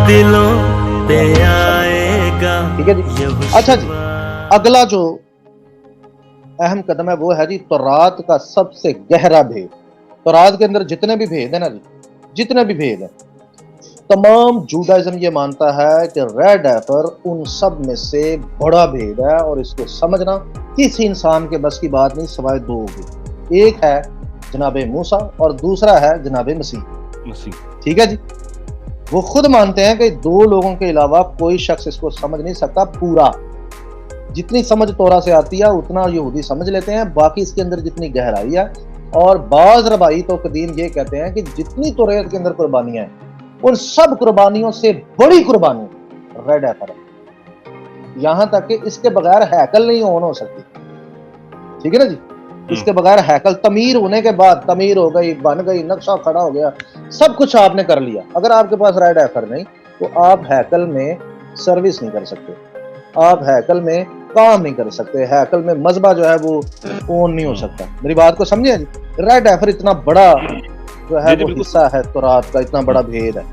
دلوں پہ آئے گا. ٹھیک ہے جی. اچھا جی، اگلا جو اہم قدم ہے وہ ہے جی تورات کا سب سے گہرا بھید. تورات کے اندر جتنے بھی بھید ہیں نا جی، جتنے بھی بھید ہیں، تمام جوڈائزم یہ مانتا ہے کہ ریڈ ایفر ان سب میں سے بڑا بھید ہے، اور اس کو سمجھنا کسی انسان کے بس کی بات نہیں سوائے دو کی. ایک ہے جناب موسیٰ اور دوسرا ہے جناب مسیح. ٹھیک ہے جی. وہ خود مانتے ہیں کہ دو لوگوں کے علاوہ کوئی شخص اس کو سمجھ نہیں سکتا پورا. جتنی سمجھ تورا سے آتی ہے اتنا یہودی سمجھ لیتے ہیں، باقی اس کے اندر جتنی گہرائی ہے. اور بعض ربائی تو قدیم یہ کہتے ہیں کہ جتنی توریت کے اندر قربانیاں ہیں ان سب قربانیوں سے بڑی قربانی ریڈ ایفر ہے. یہاں تک کہ اس کے بغیر ہیکل نہیں اون ہو سکتی. ٹھیک ہے نا جی. اس کے بغیر ہیکل تعمیر ہونے کے بعد تعمیر ہو گئی، بن گئی، نقشہ کھڑا ہو گیا، سب کچھ آپ نے کر لیا، اگر آپ کے پاس ریڈ ایفر نہیں تو آپ ہیکل میں سروس نہیں کر سکتے، آپ ہیکل میں کام نہیں کر سکتے، ہیکل میں مذبح جو ہے وہ اون نہیں ہو سکتا. میری بات کو سمجھے جی. ریڈ ایفر اتنا بڑا جو ہے وہ حصہ ہے تورات کا، اتنا بڑا بھید ہے.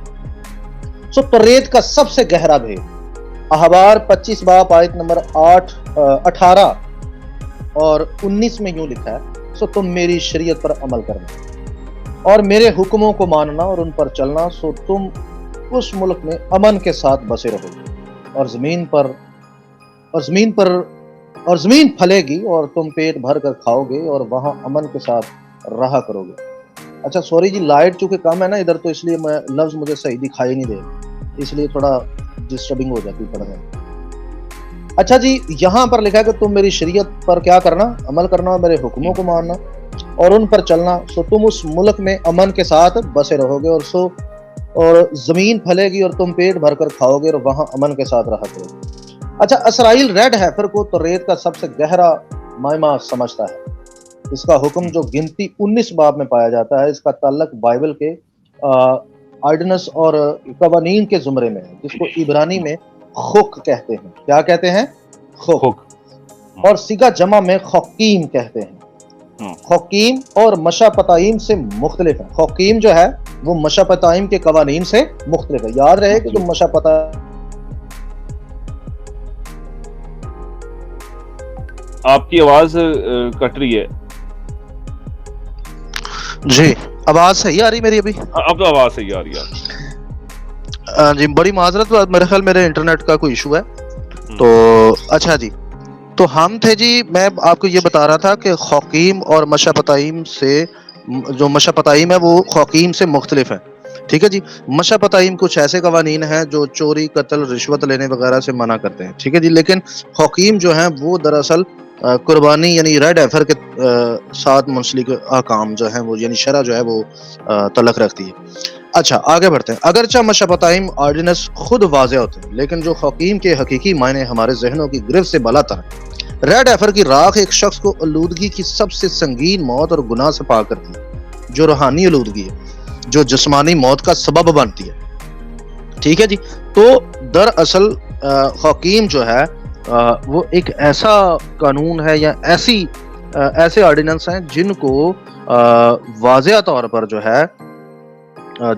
سو توریت کا سب سے گہرا بھید احبار 25 باب آیت نمبر 18 اور 19 میں یوں لکھا ہے: سو تم میری شریعت پر عمل کرنا اور میرے حکموں کو ماننا اور ان پر چلنا، سو تم اس ملک میں امن کے ساتھ بسے رہو گے، اور زمین پھلے گی اور تم پیٹ بھر کر کھاؤ گے اور وہاں امن کے ساتھ رہا کرو گے. اچھا سوری جی، لائٹ چونکہ کم ہے نا ادھر، تو اس لیے میں لفظ مجھے صحیح دکھائی نہیں دے، اس لیے تھوڑا ڈسٹربنگ ہو جاتی پڑھنے. اچھا جی، یہاں پر لکھا ہے کہ تم میری شریعت پر کیا کرنا؟ عمل کرنا، میرے حکموں کو ماننا اور ان پر چلنا، سو تم اس ملک میں امن کے ساتھ بسے رہو گے، اور زمین پھلے گی اور تم پیٹ بھر کر کھاؤ گے اور وہاں امن کے ساتھ رہا کرو گے. اچھا، اسرائیل ریڈ ہیفر کو توریت کا سب سے گہرا مائمہ سمجھتا ہے. اس کا حکم جو گنتی 19 باب میں پایا جاتا ہے، اس کا تعلق بائبل کے آرڈیننس اور قوانین کے زمرے میں ہے، جس کو عبرانی میں خک کہتے ہیں. کیا کہتے ہیں؟ خک. اور سیگا جمع میں خوکیم کہتے ہیں. خوکیم اور مشاپتائم سے مختلف ہے. خوکیم جو ہے وہ مشاپتائم کے قوانین سے مختلف ہے. یاد رہے کہ تم مشاپتائم. آپ کی آواز کٹ رہی ہے جی. آواز صحیح آ رہی میری ابھی؟ اب تو آواز صحیح آ رہی ہے جی. بڑی معذرت، میرے خیال میرے انٹرنیٹ کا کوئی ایشو ہے. تو اچھا جی، تو ہم تھے جی، میں آپ کو یہ بتا رہا تھا کہ خوکیم اور مشاپتائم سے جو مشاپتائم ہے وہ خوکیم سے مختلف ہے. ٹھیک ہے جی. مشاپتائم کچھ ایسے قوانین ہیں جو چوری، قتل، رشوت لینے وغیرہ سے منع کرتے ہیں. ٹھیک ہے جی. لیکن خوکیم جو ہیں وہ دراصل قربانی یعنی ریڈ ایفر کے ساتھ منسلک احکام جو ہیں وہ یعنی شرع جو ہے وہ تعلق رکھتی ہے. اچھا آگے بڑھتے ہیں. اگرچہ مشاپتائم آرڈیننس خود واضح ہوتے ہیں، لیکن جو خوکیم کے حقیقی معنی ہمارے ذہنوں کی گرفت سے بالاتر ہے. ریڈ ایفر کی راکھ ایک شخص کو آلودگی کی سب سے سنگین موت اور گناہ سے پاک کرتی ہے، جو روحانی آلودگی ہے، جو جسمانی موت کا سبب بنتی ہے. ٹھیک ہے جی. تو دراصل خوکیم جو ہے وہ ایک ایسا قانون ہے یا ایسے آرڈیننس ہیں جن کو واضح طور پر جو ہے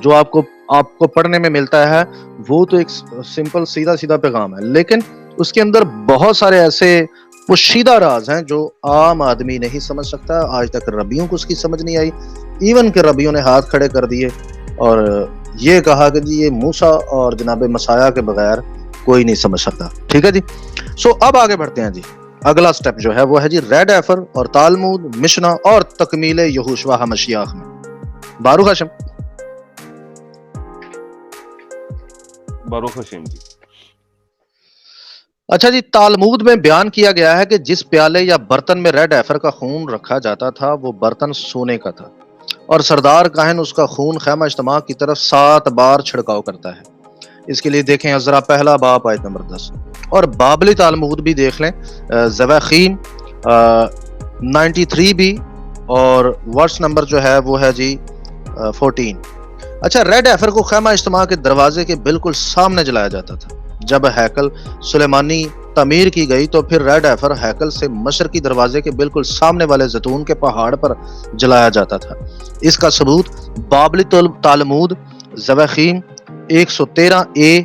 جو آپ کو پڑھنے میں ملتا ہے وہ تو ایک سمپل سیدھا پیغام ہے، لیکن اس کے اندر بہت سارے ایسے پوشیدہ راز ہیں جو عام آدمی نہیں سمجھ سکتا. آج تک ربیوں کو اس کی سمجھ نہیں آئی، ایون کہ ربیوں نے ہاتھ کھڑے کر دیے اور یہ کہا کہ جی یہ موسیٰ اور جناب مسیح کے بغیر کوئی نہیں سمجھ سکتا. ٹھیک ہے جی. سو اب آگے بڑھتے ہیں جی. اگلا سٹیپ جو ہے وہ ہے جی ریڈ ایفر اور تالمود، مشنا اور تکمیل یہوشوا ہمشیاہ میں. باروخ ہاشم جی. اچھا جی. تالمود میں بیان کیا گیا ہے کہ جس پیالے یا برتن میں ریڈ ایفر کا خون رکھا جاتا تھا وہ برتن سونے کا تھا، اور سردار کاہن اس کا خون خیمہ اجتماع کی طرف 7 بار چھڑکاؤ کرتا ہے. اس کے لیے دیکھیں عزرا پہلا باب آیت نمبر 10، اور بابلی تالمود بھی دیکھ لیں، زواخیم 93 بھی، اور ورس نمبر جو ہے وہ ہے جی 14. اچھا، ریڈ ایفر کو خیمہ اجتماع کے دروازے کے بالکل سامنے جلایا جاتا تھا. جب ہیکل سلیمانی تعمیر کی گئی تو پھر ریڈ ایفر ہیکل سے مشرقی دروازے کے بالکل سامنے والے زیتون کے پہاڑ پر جلایا جاتا تھا. اس کا ثبوت بابلی تالمود، زواخیم 113A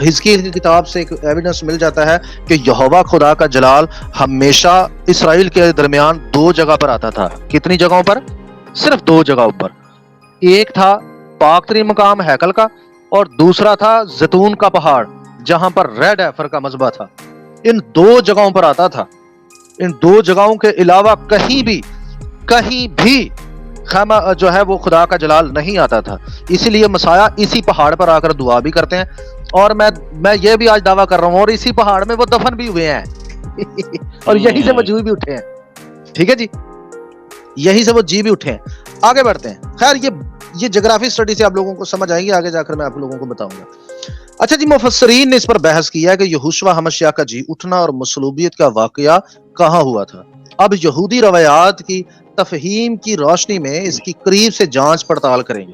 حزقیل کی کتاب سے ایک ایویڈنس مل جاتا ہے کہ یہوہ خدا کا جلال ہمیشہ اسرائیل کے درمیان 2 جگہ پر آتا تھا. کتنی جگہوں پر؟ صرف 2 جگہوں پر. ایک تھا پاک ترین مقام ہیکل کا، اور دوسرا تھا زیتون کا پہاڑ جہاں پر ریڈ ایفر کا مذبح تھا. ان 2 جگہوں پر آتا تھا. ان 2 جگہوں کے علاوہ کہیں بھی خیمہ جو ہے وہ خدا کا جلال نہیں آتا تھا. اسی لیے مسیح اسی پہاڑ پر آ کر دعا بھی کرتے ہیں، اور میں یہ بھی آج دعویٰ کر رہا ہوں، اور اسی پہاڑ میں وہ دفن بھی ہوئے ہیں اور یہی سے وہ جی بھی اٹھے ہیں. ٹھیک ہے جی، یہی سے وہ جی بھی اٹھے ہیں. آگے بڑھتے ہیں. خیر یہ جغرافی اسٹڈی سے آپ لوگوں کو سمجھ آئے گی، آگے جا کر میں آپ لوگوں کو بتاؤں گا. اچھا جی، مفسرین نے اس پر بحث کیا ہے کہ یہوشوا حمشیہ کا جی اٹھنا اور مصلوبیت کا واقعہ کہاں ہوا تھا. اب یہودی روایات کی تفہیم کی روشنی میں اس کی قریب سے جانچ پڑتال کریں گے.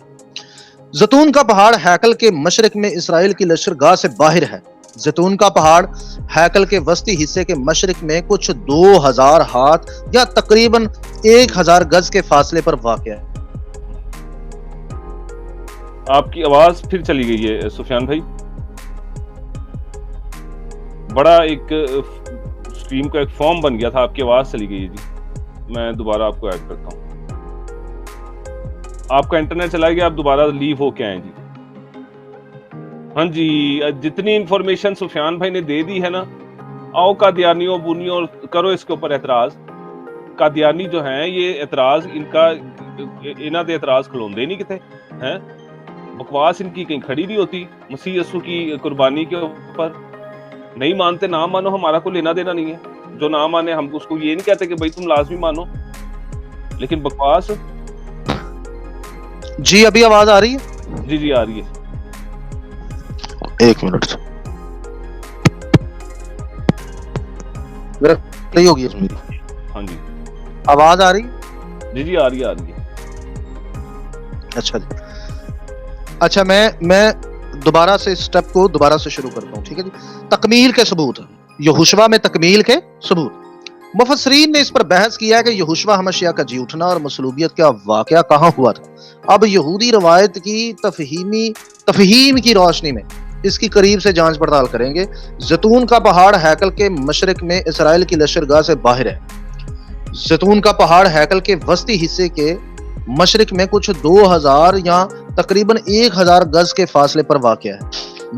زیتون کا پہاڑ ہیکل کے مشرق میں اسرائیل کی لشکرگاہ سے باہر ہے. زیتون کا پہاڑ ہیکل کے وسطی حصے کے مشرق میں کچھ 2000 ہاتھ یا تقریباً 1000 گز کے فاصلے پر واقع ہے. آپ کی آواز پھر چلی گئی ہے سفیان بھائی. بڑا ایک اسٹریم کا ایک فارم بن گیا تھا، آپ کی آواز چلی گئی ہے جی. میں دوبارہ آپ کو ایڈ کرتا ہوں. آپ کا انٹرنیٹ چلا گیا، آپ دوبارہ لیو ہو کے آئیں جی. ہاں جی، جتنی انفارمیشن سفیان بھائی نے دے دی ہے نا، آؤ قادیانیوں بونیوں کرو اس کے اوپر اعتراض. قادیانی جو ہیں یہ اعتراض انہاں دے اعتراض کھلوندے نہیں کتے ہیں. بکواس ان کی کہیں کھڑی نہیں ہوتی. مسیح یسوع کی قربانی کے اوپر نہیں مانتے، نہ مانو، ہمارا کوئی لینا دینا نہیں ہے. جو نہ مانے ہم اس کو یہ نہیں کہتے کہ بھائی تم لازمی مانو، لیکن بکواس. جی ابھی آواز آ رہی ہے؟ جی آ رہی ہے. 1 منٹ میرا نہیں ہوگی اس میری. ہاں جی آواز آ رہی؟ جی آ رہی ہے. اچھا جی، اچھا میں دوبارہ سے اسٹیپ کو دوبارہ سے شروع کرتا ہوں. ٹھیک ہے جی. تکمیل کے ثبوت، یہوشوا میں تکمیل کے ثبوت. مفسرین نے اس پر بحث کیا ہے کہ یہوشوا حمشیہ کا جی اٹھنا اور مصلوبیت کا واقعہ کہاں ہوا تھا. اب یہودی روایت کی تفہیم کی روشنی میں اس کی قریب سے جانچ پڑتال کریں گے. زیتون کا پہاڑ ہیکل کے مشرق میں اسرائیل کی لشکرگاہ سے باہر ہے. زیتون کا پہاڑ ہیکل کے وسطی حصے کے مشرق میں کچھ 2000 یا تقریباً 1000 گز کے فاصلے پر واقع ہے.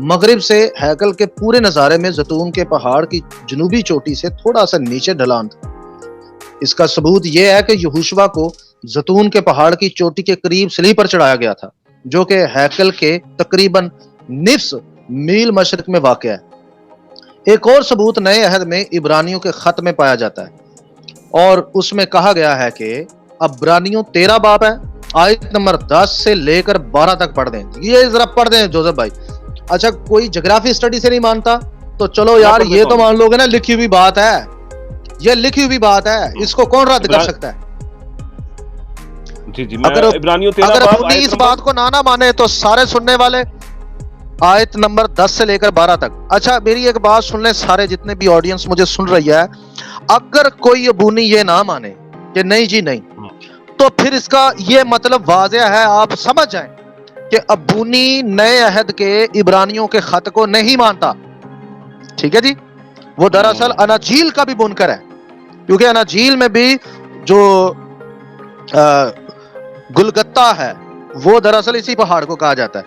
مغرب سے ہیکل کے پورے نظارے میں زیتون کے پہاڑ کی جنوبی چوٹی سے تھوڑا سا نیچے ڈھلان تھا. اس کا ثبوت یہ ہے کہ یہوشوا کو زیتون کے پہاڑ کی چوٹی کے قریب سلیپ پر چڑھایا گیا تھا، جو کہ ہیکل کے تقریباً نصف میل مشرق میں واقع ہے. ایک اور ثبوت نئے عہد میں عبرانیوں کے خط میں پایا جاتا ہے، اور اس میں کہا گیا ہے کہ عبرانیوں 13 باب ہے، آیت نمبر 10 سے لے کر 12 تک پڑھ دیں. یہ ذرا پڑھ دیں جوزف بھائی. اچھا، کوئی جغرافی اسٹڈی سے نہیں مانتا تو چلو یار یہ تو مان لوگے نا، لکھی ہوئی بات ہے، یہ لکھی ہوئی بات ہے، اس کو کون رد کر سکتا ہے؟ اگر اپنی اس بات کو نہ مانے تو سارے سننے والے آیت نمبر 10 سے لے کر 12 تک. اچھا میری ایک بات سن لیں سارے جتنے بھی آڈینس مجھے سن رہی ہے. اگر کوئی ابونی یہ نہ مانے کہ نہیں جی نہیں، تو پھر اس کا یہ مطلب واضح ہے، آپ سمجھ جائیں کہ ابونی نئے عہد کے عبرانیوں کے خط کو نہیں مانتا. ٹھیک ہے جی. وہ دراصل اناجیل کا بھی منکر ہے، کیونکہ اناجیل میں بھی جو گلگتہ ہے وہ دراصل اسی پہاڑ کو کہا جاتا ہے.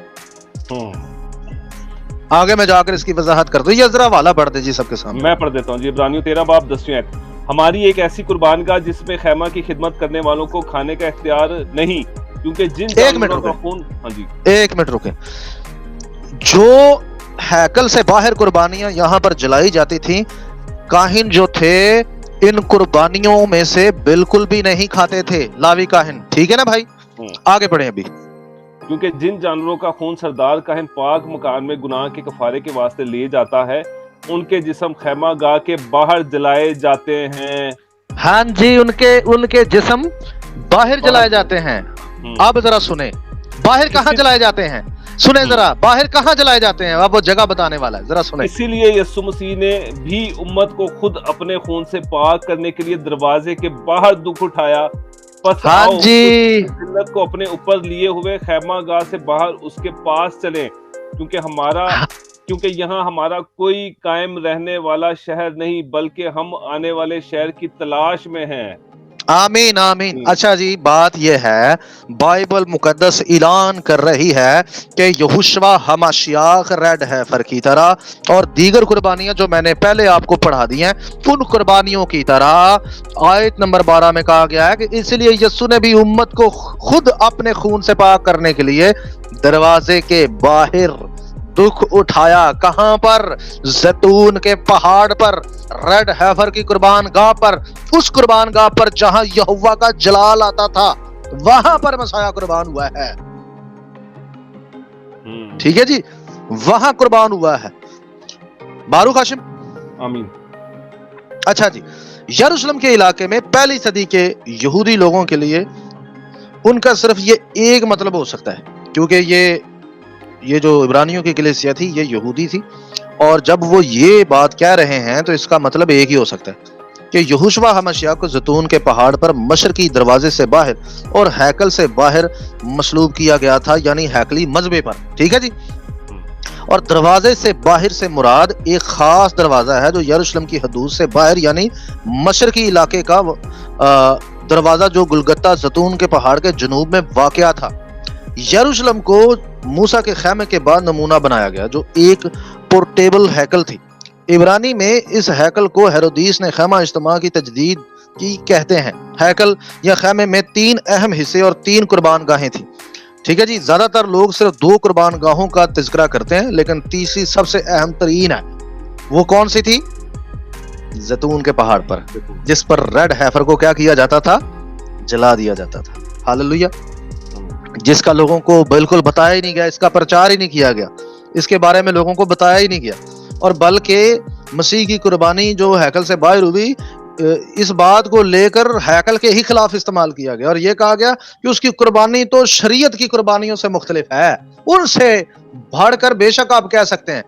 آگے میں جا کر اس کی وضاحت کر دوں. یہ ذرا والا پڑھ دے جی سب کے سامنے. میں پڑھ دیتا ہوں جی. عبرانیوں 13 باب 10 آیت. ہماری ایک ایسی قربان گاہ جس میں خیمہ کی خدمت کرنے والوں کو کھانے کا اختیار نہیں، کیونکہ جن جانوروں کا خون. ہاں جی 1 منٹ رکیں. جو ہیکل سے باہر قربانیاں یہاں پر جلائی جاتی تھیں، کاہن جو تھے ان قربانیوں میں سے بالکل بھی نہیں کھاتے تھے، لاوی کاہن. ٹھیک ہے نا بھائی، آگے پڑھیں ابھی. کیونکہ جن جانوروں کا خون سردار کاہن پاک مکان میں گناہ کے کفارے کے واسطے لے جاتا ہے، ان کے جسم خیمہ گاہ کے باہر جلائے جاتے ہیں. ہاں جی، ان کے جسم باہر جلائے جاتے ہیں. اب ذرا سنیں باہر کہاں جلائے جاتے ہیں. سنیں ذرا باہر کہاں جلائے جاتے ہیں، اب وہ جگہ بتانے والا ہے، ذرا سنیں. اسی لیے یسوع مسیح نے بھی امت کو خود اپنے خون سے پاک کرنے کے لیے دروازے کے باہر دکھ اٹھایا. پس ہاں جی، ذلت کو اپنے اوپر لیے ہوئے خیمہ گاہ سے باہر اس کے پاس چلیں، کیونکہ ہمارا کیونکہ یہاں ہمارا کوئی قائم رہنے والا شہر نہیں بلکہ ہم آنے والے شہر کی تلاش میں ہیں۔ آمین آمین۔ اچھا جی، بات یہ ہے بائبل مقدس اعلان کر رہی ہے کہ یہوشوا ہماشیاخ ریڈ ہیفر کی طرح اور دیگر قربانیاں جو میں نے پہلے آپ کو پڑھا دی ہیں ان قربانیوں کی طرح آیت نمبر 12 میں کہا گیا ہے کہ اس لیے یسوع نے بھی امت کو خود اپنے خون سے پاک کرنے کے لیے دروازے کے باہر دکھ اٹھایا۔ کہاں پر؟ زیتون کے پہاڑ پر، ریڈ ہیفر کی قربان گاہ پر، اس قربان گاہ پر جہاں یہوہ کا جلال آتا تھا، وہاں پر مسیح قربان ہوا ہے۔ ٹھیک ہے جی، وہاں قربان ہوا ہے۔ باروق ہاشم آمین۔ اچھا جی، یروشلم کے علاقے میں پہلی صدی کے یہودی لوگوں کے لیے ان کا صرف یہ ایک مطلب ہو سکتا ہے، کیونکہ یہ جو عبرانیوں کی کلیسیا تھی یہ یہودی تھی، اور جب وہ یہ بات کہہ رہے ہیں تو اس کا مطلب ایک ہی ہو سکتا ہے کہ یہوشوا ہماشیاہ کو زیتون کے پہاڑ پر مشرقی دروازے سے باہر اور ہیکل سے باہر مصلوب کیا گیا تھا، یعنی ہیکلی مذبے پر۔ ٹھیک ہے جی، اور دروازے سے باہر سے مراد ایک خاص دروازہ ہے جو یروشلم کی حدود سے باہر یعنی مشرقی علاقے کا دروازہ جو گلگتہ زیتون کے پہاڑ کے جنوب میں واقع تھا۔ یروشلم کو موسیٰ کے خیمے کے بعد نمونہ بنایا گیا جو ایک پورٹیبل ہیکل تھی۔ عبرانی میں اس ہیکل کو ہیرودیس نے خیمہ اجتماع کی تجدید کی کہتے ہیں۔ ہیکل یا خیمے میں 3 اہم حصے اور 3 قربان گاہیں تھیں۔ ٹھیک ہے جی، زیادہ تر لوگ صرف 2 قربان گاہوں کا تذکرہ کرتے ہیں، لیکن تیسری سب سے اہم ترین ہے۔ وہ کون سی تھی؟ زیتون کے پہاڑ پر، جس پر ریڈ ہیفر کو کیا کیا جاتا تھا؟ جلا دیا جاتا تھا۔ ہاللویا۔ جس کا لوگوں کو بالکل بتایا ہی نہیں گیا، اس کا پرچار ہی نہیں کیا گیا، اس کے بارے میں لوگوں کو بتایا ہی نہیں گیا، اور بلکہ مسیح کی قربانی جو ہیکل سے باہر ہوئی اس بات کو لے کر ہیکل کے ہی خلاف استعمال کیا گیا، اور یہ کہا گیا کہ اس کی قربانی تو شریعت کی قربانیوں سے مختلف ہے، ان سے بڑھ کر بے شک آپ کہہ سکتے ہیں،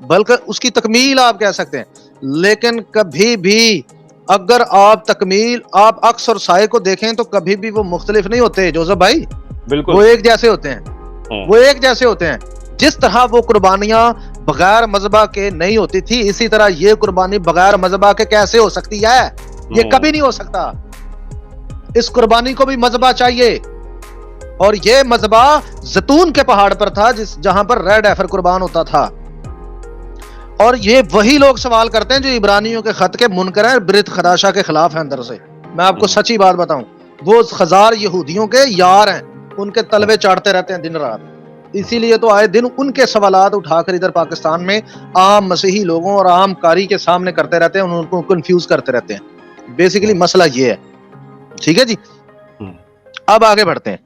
بلکہ اس کی تکمیل آپ کہہ سکتے ہیں، لیکن کبھی بھی اگر آپ عکس اور سائے کو دیکھیں تو کبھی بھی وہ مختلف نہیں ہوتے جوزف بھائی، بالکل وہ ایک جیسے ہوتے ہیں، وہ ایک جیسے ہوتے ہیں۔ جس طرح وہ قربانیاں بغیر مذبح کے نہیں ہوتی تھی، اسی طرح یہ قربانی بغیر مذبح کے کیسے ہو سکتی ہے؟ یہ کبھی نہیں ہو سکتا۔ اس قربانی کو بھی مذبح چاہیے، اور یہ مذبح زیتون کے پہاڑ پر تھا جہاں پر ریڈ ہیفر قربان ہوتا تھا۔ اور یہ وہی لوگ سوال کرتے ہیں جو عبرانیوں کے خط کے منکر ہیں، برت خداشہ کے خلاف ہیں اندر سے۔ میں آپ کو سچی بات بتاؤں، وہ ہزار یہودیوں کے یار ہیں، ان کے تلوے چاڑتے رہتے ہیں دن رات، اسی لیے تو آئے دن ان کے سوالات اٹھا کر ادھر پاکستان میں عام مسیحی لوگوں اور عام قاری کے سامنے کرتے رہتے ہیں، ان کو کنفیوز کرتے رہتے ہیں۔ بیسیکلی مسئلہ یہ ہے۔ ٹھیک ہے جی، اب آگے بڑھتے ہیں۔